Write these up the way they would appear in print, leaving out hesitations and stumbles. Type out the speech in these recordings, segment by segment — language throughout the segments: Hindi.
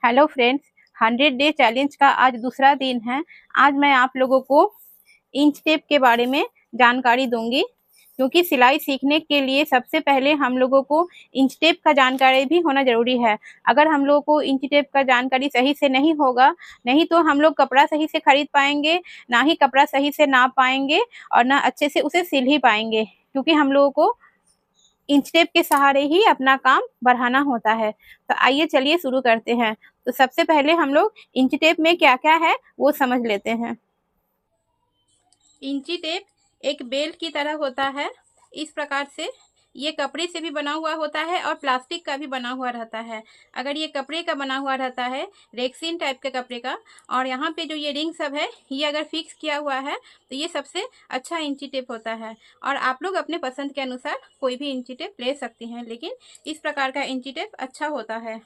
हेलो फ्रेंड्स, 100 डे चैलेंज का आज दूसरा दिन है। आज मैं आप लोगों को इंच टेप के बारे में जानकारी दूंगी, क्योंकि सिलाई सीखने के लिए सबसे पहले हम लोगों को इंच टेप का जानकारी भी होना ज़रूरी है। अगर हम लोगों को इंच टेप का जानकारी सही से नहीं होगा, नहीं तो हम लोग कपड़ा सही से खरीद पाएंगे, ना ही कपड़ा सही से नाप पाएंगे और ना अच्छे से उसे सिल ही पाएंगे, क्योंकि हम लोगों को इंच टेप के सहारे ही अपना काम बढ़ाना होता है। तो आइए चलिए शुरू करते हैं। तो सबसे पहले हम लोग इंच टेप में क्या क्या है वो समझ लेते हैं। इंची टेप एक बेल्ट की तरह होता है। इस प्रकार से ये कपड़े से भी बना हुआ होता है और प्लास्टिक का भी बना हुआ रहता है। अगर ये कपड़े का बना हुआ रहता है, रेक्सीन टाइप के कपड़े का, और यहाँ पे जो ये रिंग सब है ये अगर फिक्स किया हुआ है तो ये सबसे अच्छा इंची टेप होता है। और आप लोग अपने पसंद के अनुसार कोई भी इंची टेप ले सकती हैं, लेकिन इस प्रकार का इंची टेप अच्छा होता है।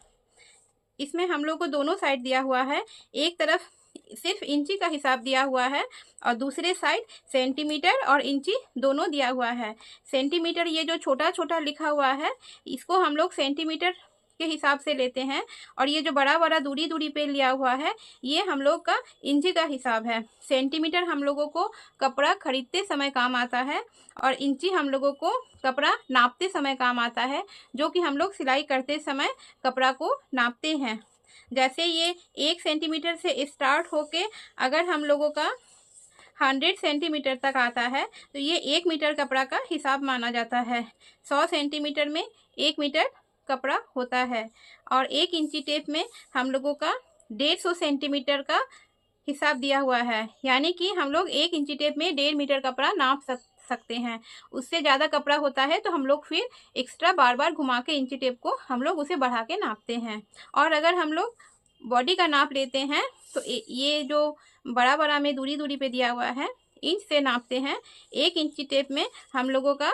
इसमें हम लोग को दोनों साइड दिया हुआ है। एक तरफ सिर्फ इंची का हिसाब दिया हुआ है और दूसरे साइड सेंटीमीटर और इंची दोनों दिया हुआ है। सेंटीमीटर ये जो छोटा छोटा लिखा हुआ है इसको हम लोग सेंटीमीटर के हिसाब से लेते हैं, और ये जो बड़ा बड़ा दूरी दूरी पे लिया हुआ है ये हम लोग का इंची का हिसाब है। सेंटीमीटर हम लोगों को कपड़ा खरीदते समय काम आता है और इंची हम लोगों को कपड़ा नापते समय काम आता है, जो कि हम लोग सिलाई करते समय कपड़ा को नापते हैं। जैसे ये 1 सेंटीमीटर से स्टार्ट होके अगर हम लोगों का 100 सेंटीमीटर तक आता है तो ये 1 मीटर कपड़ा का हिसाब माना जाता है। 100 सेंटीमीटर में 1 मीटर कपड़ा होता है और 1 इंची टेप में हम लोगों का 150 सेंटीमीटर का हिसाब दिया हुआ है। यानी कि हम लोग 1 इंची टेप में 1.5 मीटर कपड़ा नाप सकते हैं। उससे ज़्यादा कपड़ा होता है तो हम लोग फिर एक्स्ट्रा बार बार घुमा के इंची टेप को हम लोग उसे बढ़ा के नापते हैं। और अगर हम लोग बॉडी का नाप लेते हैं तो ये जो बड़ा बड़ा में दूरी दूरी पे दिया हुआ है इंच से नापते हैं। 1 इंची टेप में हम लोगों का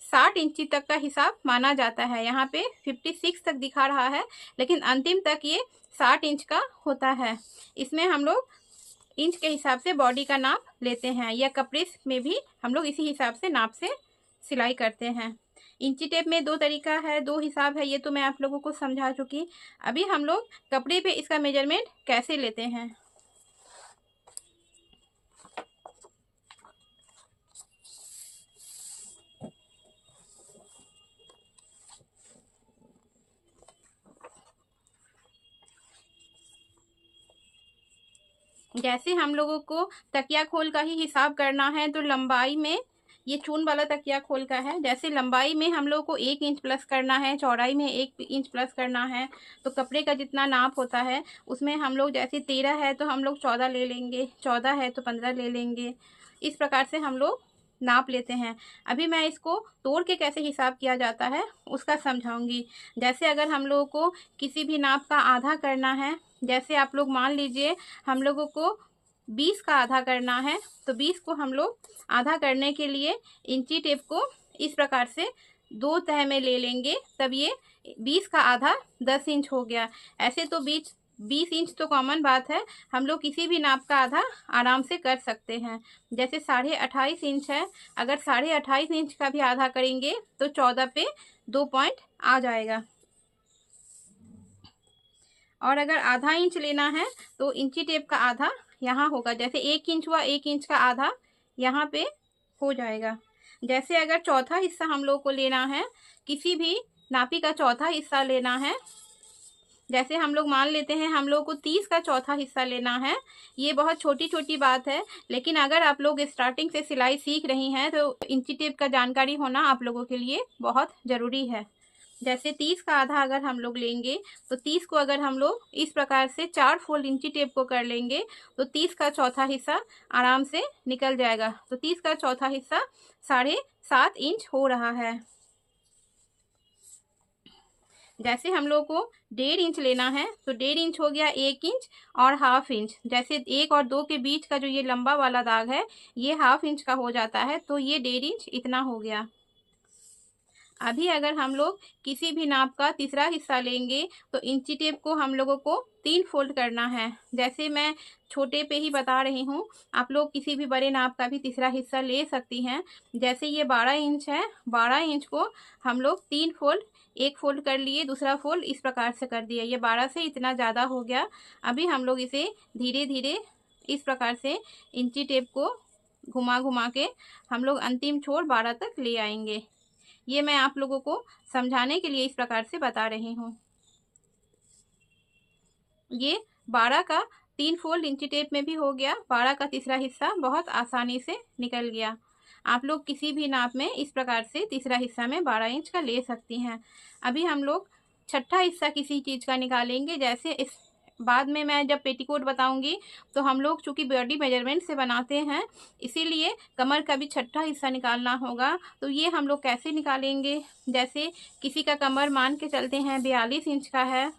60 इंची तक का हिसाब माना जाता है। यहाँ पे 56 तक दिखा रहा है, लेकिन अंतिम तक ये 60 इंच का होता है। इसमें हम लोग इंच के हिसाब से बॉडी का नाप लेते हैं, या कपड़े में भी हम लोग इसी हिसाब से नाप से सिलाई करते हैं। इंची टेप में 2 तरीका है, 2 हिसाब है, ये तो मैं आप लोगों को समझा चुकी। अभी हम लोग कपड़े पे इसका मेजरमेंट कैसे लेते हैं। जैसे हम लोगों को तकिया खोल का ही हिसाब करना है तो लंबाई में ये चून वाला तकिया खोल का है। जैसे लंबाई में हम लोग को 1 इंच प्लस करना है, चौड़ाई में 1 इंच प्लस करना है, तो कपड़े का जितना नाप होता है उसमें हम लोग जैसे 13 है तो हम लोग 14 ले लेंगे, 14 है तो 15 ले लेंगे। इस प्रकार से हम लोग नाप लेते हैं। अभी मैं इसको तोड़ के कैसे हिसाब किया जाता है उसका समझाऊंगी। जैसे अगर हम लोगों को किसी भी नाप का आधा करना है, जैसे आप लोग मान लीजिए हम लोगों को 20 का आधा करना है, तो 20 को हम लोग आधा करने के लिए इंची टेप को इस प्रकार से 2 तह में ले लेंगे, तब ये 20 का आधा 10 इंच हो गया। ऐसे तो 20 इंच तो कॉमन बात है, हम लोग किसी भी नाप का आधा आराम से कर सकते हैं। जैसे 28.5 इंच है, अगर 28.5 इंच का भी आधा करेंगे तो 14 पे 2 पॉइंट आ जाएगा। और अगर आधा इंच लेना है तो इंची टेप का आधा यहाँ होगा। जैसे 1 इंच हुआ, 1 इंच का आधा यहाँ पे हो जाएगा। जैसे अगर चौथा हिस्सा हम लोग को लेना है, किसी भी नापी का चौथा हिस्सा लेना है, जैसे हम लोग मान लेते हैं हम लोग को 30 का चौथा हिस्सा लेना है। ये बहुत छोटी छोटी बात है, लेकिन अगर आप लोग स्टार्टिंग से सिलाई सीख रही हैं तो इंची टेप का जानकारी होना आप लोगों के लिए बहुत ज़रूरी है। जैसे 30 का आधा अगर हम लोग लेंगे तो 30 को अगर हम लोग इस प्रकार से 4 फोल्ड इंची टेप को कर लेंगे तो 30 का चौथा हिस्सा आराम से निकल जाएगा। तो 30 का चौथा हिस्सा 7.5 इंच हो रहा है। जैसे हम लोग को 1.5 इंच लेना है तो 1.5 इंच हो गया 1 इंच और हाफ इंच। जैसे 1 और 2 के बीच का जो ये लंबा वाला दाग है ये हाफ इंच का हो जाता है, तो ये 1.5 इंच इतना हो गया। अभी अगर हम लोग किसी भी नाप का तीसरा हिस्सा लेंगे तो इंची टेप को हम लोगों को 3 फोल्ड करना है। जैसे मैं छोटे पे ही बता रही हूँ, आप लोग किसी भी बड़े नाप का भी तीसरा हिस्सा ले सकती हैं। जैसे ये 12 इंच है, 12 इंच को हम लोग 3 फोल्ड, एक फोल्ड कर लिए, दूसरा फोल्ड इस प्रकार से कर दिया। ये 12 से इतना ज़्यादा हो गया। अभी हम लोग इसे धीरे धीरे इस प्रकार से इंची टेप को घुमा घुमा के हम लोग अंतिम छोर 12 तक ले आएंगे। ये मैं आप लोगों को समझाने के लिए इस प्रकार से बता रही हूँ। ये 12 का 3 फोल्ड इंची टेप में भी हो गया। 12 का तीसरा हिस्सा बहुत आसानी से निकल गया। आप लोग किसी भी नाप में इस प्रकार से तीसरा हिस्सा में 12 इंच का ले सकती हैं। अभी हम लोग छठा हिस्सा किसी चीज़ का निकालेंगे। जैसे इस बाद में मैं जब पेटीकोट बताऊंगी तो हम लोग चूंकि बॉडी मेजरमेंट से बनाते हैं, इसीलिए कमर का भी छठा हिस्सा निकालना होगा। तो ये हम लोग कैसे निकालेंगे? जैसे किसी का कमर मान के चलते हैं 42 इंच का है,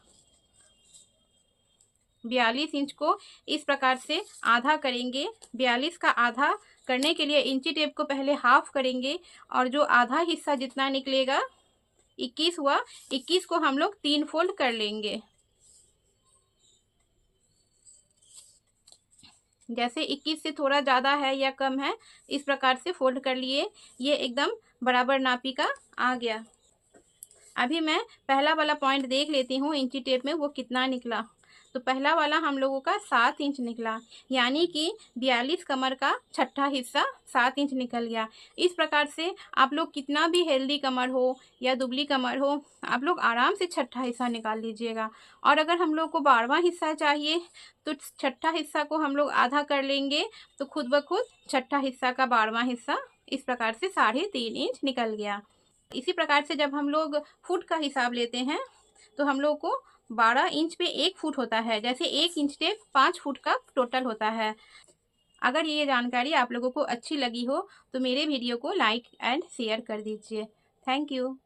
42 इंच को इस प्रकार से आधा करेंगे। 42 का आधा करने के लिए इंची टेप को पहले हाफ करेंगे और जो आधा हिस्सा जितना निकलेगा 21 हुआ, 21 को हम लोग 3 फोल्ड कर लेंगे। जैसे 21 से थोड़ा ज़्यादा है या कम है, इस प्रकार से फोल्ड कर लिए। ये एकदम बराबर नापी का आ गया। अभी मैं पहला वाला पॉइंट देख लेती हूँ इंची टेप में वो कितना निकला। तो पहला वाला हम लोगों का 7 इंच निकला, यानी कि 42 कमर का छठा हिस्सा 7 इंच निकल गया। इस प्रकार से आप लोग कितना भी हेल्दी कमर हो या दुबली कमर हो, आप लोग आराम से छठा हिस्सा निकाल लीजिएगा। और अगर हम लोग को 12वां हिस्सा चाहिए तो छठा हिस्सा को हम लोग आधा कर लेंगे, तो खुद ब खुद छठा हिस्सा का 12वां हिस्सा इस प्रकार से 3.5 इंच निकल गया। इसी प्रकार से जब हम लोग फुट का हिसाब लेते हैं तो हम लोग को 12 इंच पे 1 फुट होता है। जैसे 1 इंच टेप 5 फुट का टोटल होता है। अगर ये जानकारी आप लोगों को अच्छी लगी हो तो मेरे वीडियो को लाइक एंड शेयर कर दीजिए। Thank you.